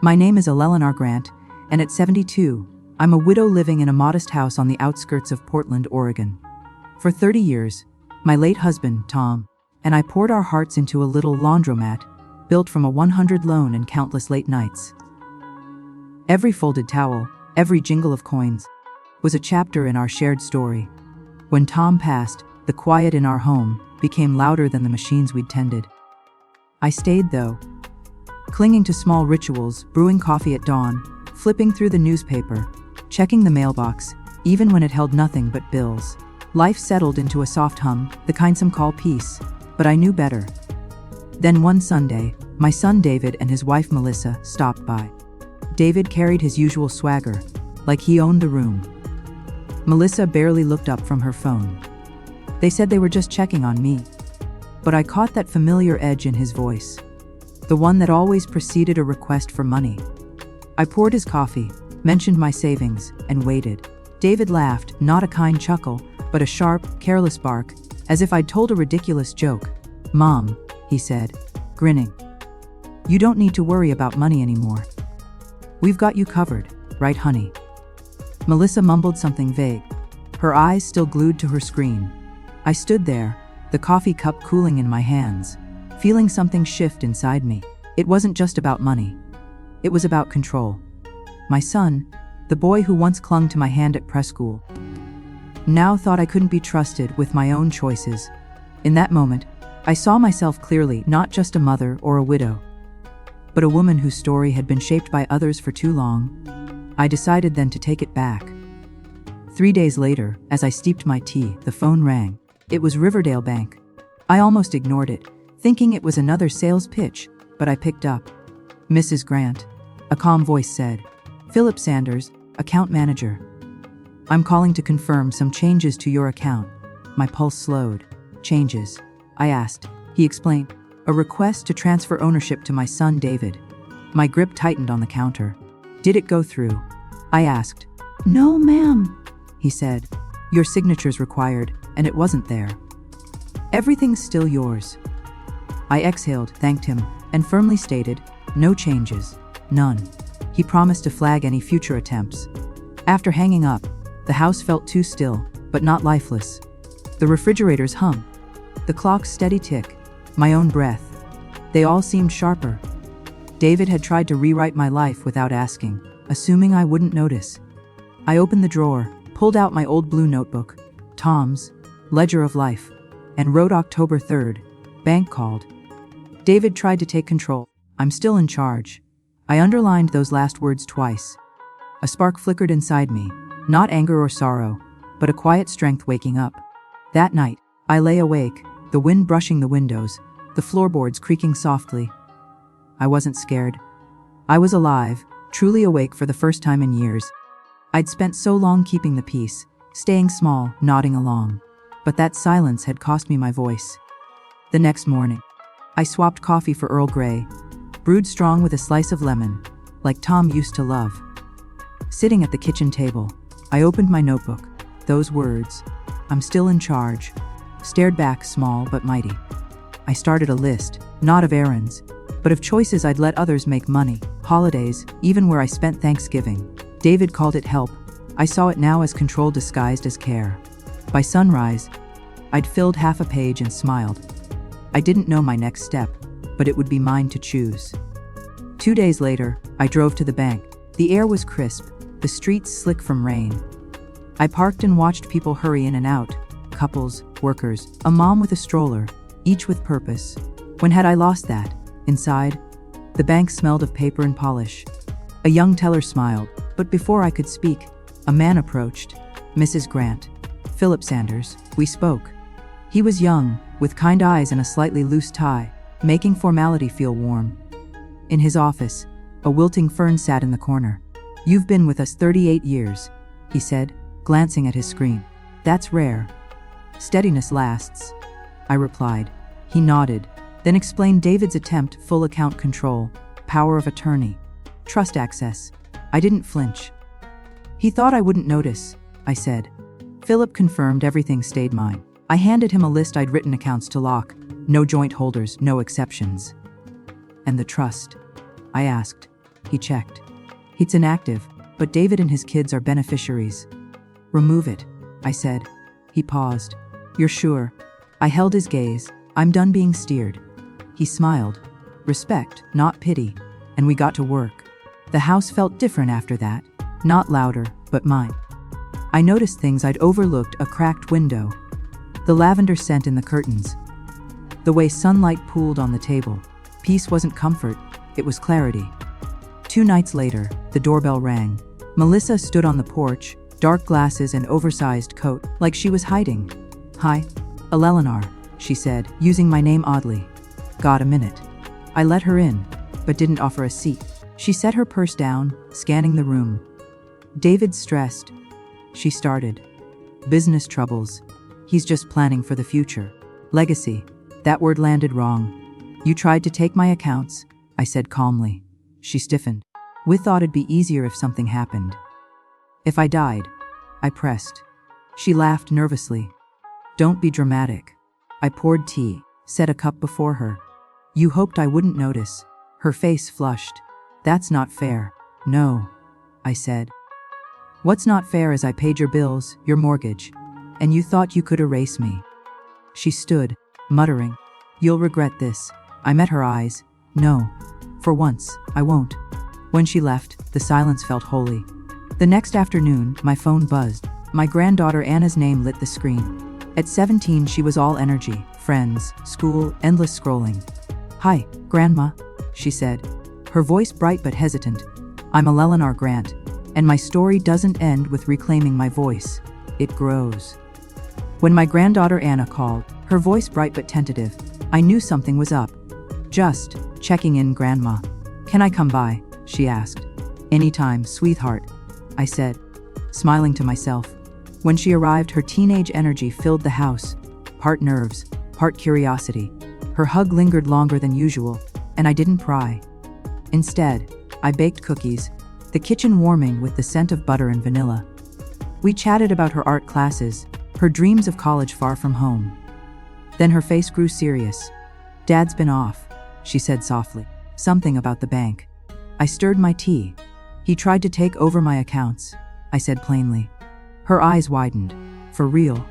My name is Eleanor Grant, and at 72, I'm a widow living in a modest house on the outskirts of Portland, Oregon. For 30 years, my late husband, Tom, and I poured our hearts into a little laundromat built from a 100 loan and countless late nights. Every folded towel, every jingle of coins, was a chapter in our shared story. When Tom passed, the quiet in our home became louder than the machines we'd tended. I stayed, though, clinging to small rituals, brewing coffee at dawn, flipping through the newspaper, checking the mailbox, even when it held nothing but bills. Life settled into a soft hum, the kind some call peace, but I knew better. Then one Sunday, my son David and his wife Melissa stopped by. David carried his usual swagger, like he owned the room. Melissa barely looked up from her phone. They said they were just checking on me. But I caught that familiar edge in his voice, the one that always preceded a request for money. I poured his coffee, mentioned my savings, and waited. David laughed, not a kind chuckle, but a sharp, careless bark, as if I'd told a ridiculous joke. "Mom," he said, grinning. "You don't need to worry about money anymore. We've got you covered, right, honey?" Melissa mumbled something vague, her eyes still glued to her screen. I stood there, the coffee cup cooling in my hands, feeling something shift inside me. It wasn't just about money. It was about control. My son, the boy who once clung to my hand at press school, now thought I couldn't be trusted with my own choices. In that moment, I saw myself clearly, not just a mother or a widow, but a woman whose story had been shaped by others for too long. I decided then to take it back. 3 days later, as I steeped my tea, the phone rang. It was Riverdale Bank. I almost ignored it, thinking it was another sales pitch, but I picked up. "Mrs. Grant," a calm voice said. "Philip Sanders, account manager. I'm calling to confirm some changes to your account." My pulse slowed. "Changes?" I asked. He explained. "A request to transfer ownership to my son David." My grip tightened on the counter. "Did it go through?" I asked. "No, ma'am," he said. "Your signature's required, and it wasn't there. Everything's still yours." I exhaled, thanked him, and firmly stated, "No changes. None." He promised to flag any future attempts. After hanging up, the house felt too still, but not lifeless. The refrigerator's hum, the clock's steady tick, my own breath, they all seemed sharper. David had tried to rewrite my life without asking, assuming I wouldn't notice. I opened the drawer, pulled out my old blue notebook, Tom's Ledger of Life, and wrote October 3rd, bank called. David tried to take control. I'm still in charge. I underlined those last words twice. A spark flickered inside me, not anger or sorrow, but a quiet strength waking up. That night, I lay awake, the wind brushing the windows, the floorboards creaking softly. I wasn't scared. I was alive, truly awake for the first time in years. I'd spent so long keeping the peace, staying small, nodding along. But that silence had cost me my voice. The next morning, I swapped coffee for Earl Grey, brewed strong with a slice of lemon, like Tom used to love. Sitting at the kitchen table, I opened my notebook. Those words, "I'm still in charge," stared back small but mighty. I started a list, not of errands, but of choices I'd let others make: money, holidays, even where I spent Thanksgiving. David called it help. I saw it now as control disguised as care. By sunrise, I'd filled half a page and smiled. I didn't know my next step, but it would be mine to choose. 2 days later, I drove to the bank. The air was crisp, the streets slick from rain. I parked and watched people hurry in and out, couples, workers, a mom with a stroller, each with purpose. When had I lost that? Inside, the bank smelled of paper and polish. A young teller smiled, but before I could speak, a man approached. "Mrs. Grant, Philip Sanders." We spoke. He was young, with kind eyes and a slightly loose tie, making formality feel warm. In his office, a wilting fern sat in the corner. "You've been with us 38 years, he said, glancing at his screen. "That's rare. Steadiness lasts," I replied. He nodded, then explained David's attempt: full account control, power of attorney, trust access. I didn't flinch. "He thought I wouldn't notice," I said. Philip confirmed everything stayed mine. I handed him a list I'd written: accounts to lock, no joint holders, no exceptions. "And the trust?" I asked. He checked. It's inactive, but David and his kids are beneficiaries. Remove it, I said. He paused. You're sure? I held his gaze. I'm done being steered. He smiled. Respect, not pity. And we got to work. The house felt different after that. Not louder, but mine. I noticed things I'd overlooked: a cracked window, the lavender scent in the curtains, the way sunlight pooled on the table. Peace wasn't comfort, it was clarity. 2 nights later, the doorbell rang. Melissa stood on the porch, dark glasses and oversized coat, like she was hiding. Hi, Eleanor, she said, using my name oddly. Got a minute? I let her in, but didn't offer a seat. She set her purse down, scanning the room. David's stressed. She started. Business troubles. He's just planning for the future. Legacy. That word landed wrong. You tried to take my accounts, I said calmly. She stiffened. We thought it'd be easier if something happened. If I died, I pressed. She laughed nervously. Don't be dramatic. I poured tea, set a cup before her. You hoped I wouldn't notice. Her face flushed. That's not fair. No, I said. What's not fair is I paid your bills, your mortgage, and you thought you could erase me. She stood, muttering. You'll regret this. I met her eyes. No. For once, I won't. When she left, the silence felt holy. The next afternoon, my phone buzzed. My granddaughter Anna's name lit the screen. At 17, she was all energy, friends, school, endless scrolling. Hi, Grandma, she said, her voice bright but hesitant. I'm Eleanor Grant, and my story doesn't end with reclaiming my voice. It grows. When my granddaughter Anna called, her voice bright but tentative, I knew something was up. Just checking in, Grandma. Can I come by? She asked. Anytime, sweetheart, I said, smiling to myself. When she arrived, her teenage energy filled the house, part nerves, part curiosity. Her hug lingered longer than usual, and I didn't pry. Instead, I baked cookies, the kitchen warming with the scent of butter and vanilla. We chatted about her art classes, her dreams of college far from home. Then her face grew serious. Dad's been off, she said softly. Something about the bank. I stirred my tea. He tried to take over my accounts, I said plainly. Her eyes widened. For real?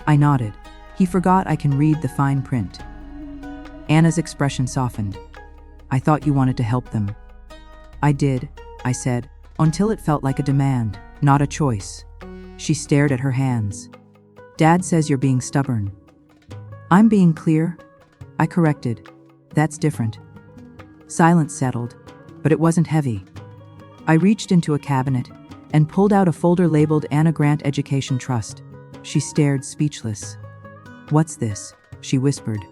I nodded. He forgot I can read the fine print. Anna's expression softened. I thought you wanted to help them. I did, I said, until it felt like a demand, not a choice. She stared at her hands. Dad says you're being stubborn. I'm being clear, I corrected. That's different. Silence settled, but it wasn't heavy. I reached into a cabinet and pulled out a folder labeled Anna Grant Education Trust. She stared, speechless. What's this? She whispered.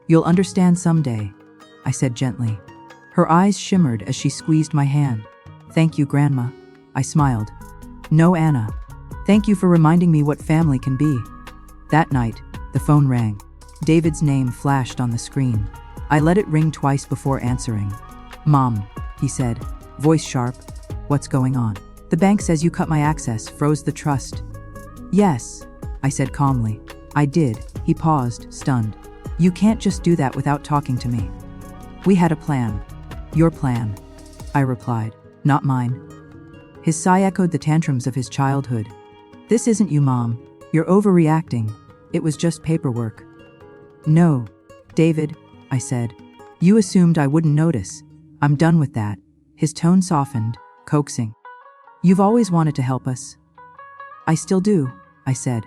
You'll understand someday, I said gently. Her eyes shimmered as she squeezed my hand. Thank you, Grandma, I smiled. No, Anna. Thank you for reminding me what family can be. That night, the phone rang. David's name flashed on the screen. I let it ring twice before answering. Mom, he said, voice sharp. What's going on? The bank says you cut my access, froze the trust. Yes, I said calmly. I did. He paused, stunned. You can't just do that without talking to me. We had a plan. Your plan, I replied, not mine. His sigh echoed the tantrums of his childhood. This isn't you, Mom. You're overreacting. It was just paperwork. No, David, I said. You assumed I wouldn't notice. I'm done with that. His tone softened, coaxing. You've always wanted to help us. I still do, I said.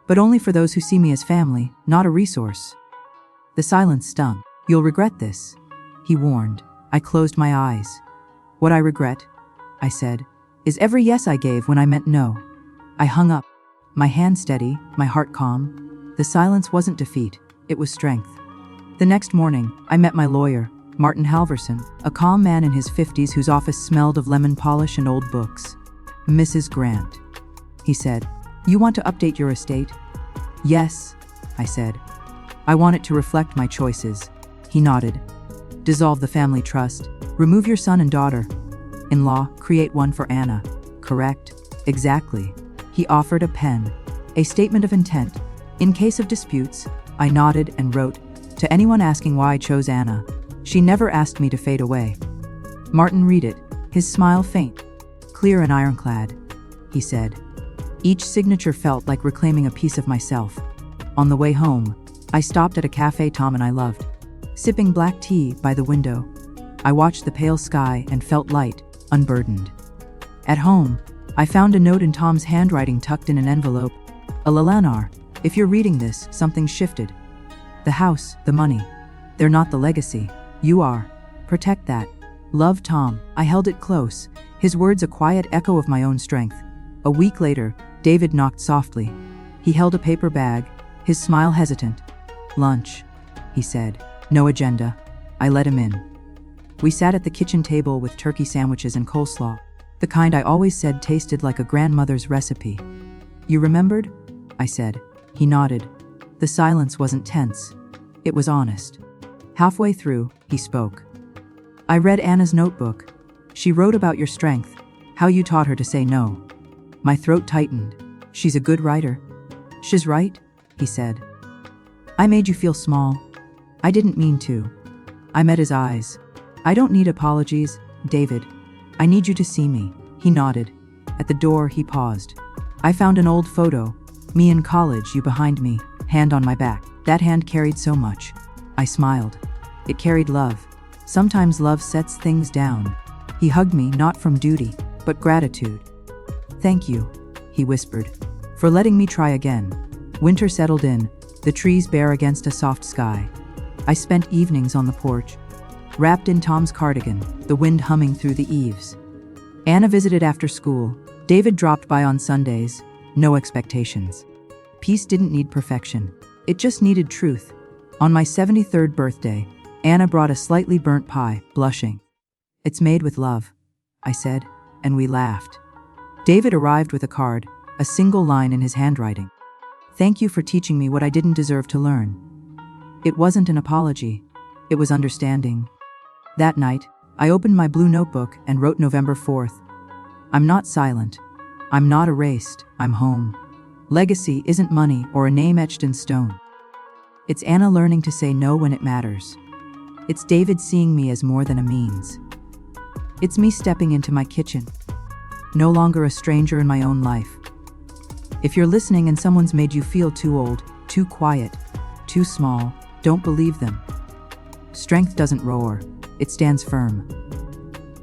But only for those who see me as family, not a resource. The silence stung. You'll regret this, he warned. I closed my eyes. What I regret, I said, is every yes I gave when I meant no. I hung up, my hand steady, my heart calm. The silence wasn't defeat, it was strength. The next morning, I met my lawyer, Martin Halverson, a calm man in his 50s whose office smelled of lemon polish and old books. Mrs. Grant, he said, you want to update your estate? Yes, I said. I want it to reflect my choices. He nodded. Dissolve the family trust. Remove your son and daughter. In law, create one for Anna. Correct? Exactly. He offered a pen. A statement of intent. In case of disputes, I nodded and wrote, to anyone asking why I chose Anna, she never asked me to fade away. Martin read it, His smile faint, clear and ironclad. He said. Each signature felt like reclaiming a piece of myself. On the way home, I stopped at a cafe Tom and I loved. Sipping black tea by the window, I watched the pale sky and felt light, unburdened. At home, I found a note in Tom's handwriting tucked in an envelope. Alanar, if you're reading this, something shifted. The house, the money, they're not the legacy. You are. Protect that. Love, Tom. I held it close, his words a quiet echo of my own strength. A week later, David knocked softly. He held a paper bag, his smile hesitant. Lunch, he said. No agenda. I let him in. We sat at the kitchen table with turkey sandwiches and coleslaw, the kind I always said tasted like a grandmother's recipe. You remembered? I said. He nodded. The silence wasn't tense. It was honest. Halfway through, he spoke. I read Anna's notebook. She wrote about your strength, how you taught her to say no. My throat tightened. She's a good writer. She's right, he said. I made you feel small. I didn't mean to. I met his eyes. I don't need apologies, David. I need you to see me. He nodded. At the door, he paused. I found an old photo. Me in college, you behind me, hand on my back. That hand carried so much. I smiled. It carried love. Sometimes love sets things down. He hugged me, not from duty, but gratitude. Thank you, he whispered, for letting me try again. Winter settled in, the trees bare against a soft sky. I spent evenings on the porch, wrapped in Tom's cardigan, the wind humming through the eaves. Anna visited after school. David dropped by on Sundays. No expectations. Peace didn't need perfection. It just needed truth. On my 73rd birthday, Anna brought a slightly burnt pie, blushing. It's made with love, I said, and we laughed. David arrived with a card, a single line in his handwriting. Thank you for teaching me what I didn't deserve to learn. It wasn't an apology. It was understanding. That night, I opened my blue notebook and wrote November 4th. I'm not silent. I'm not erased. I'm home. Legacy isn't money or a name etched in stone. It's Anna learning to say no when it matters. It's David seeing me as more than a means. It's me stepping into my kitchen, no longer a stranger in my own life. If you're listening and someone's made you feel too old, too quiet, too small, don't believe them. Strength doesn't roar, it stands firm.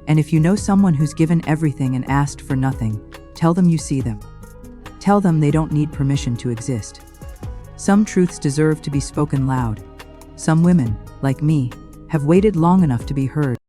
And if you know someone who's given everything and asked for nothing, tell them you see them. Tell them they don't need permission to exist. Some truths deserve to be spoken loud. Some women, like me, have waited long enough to be heard.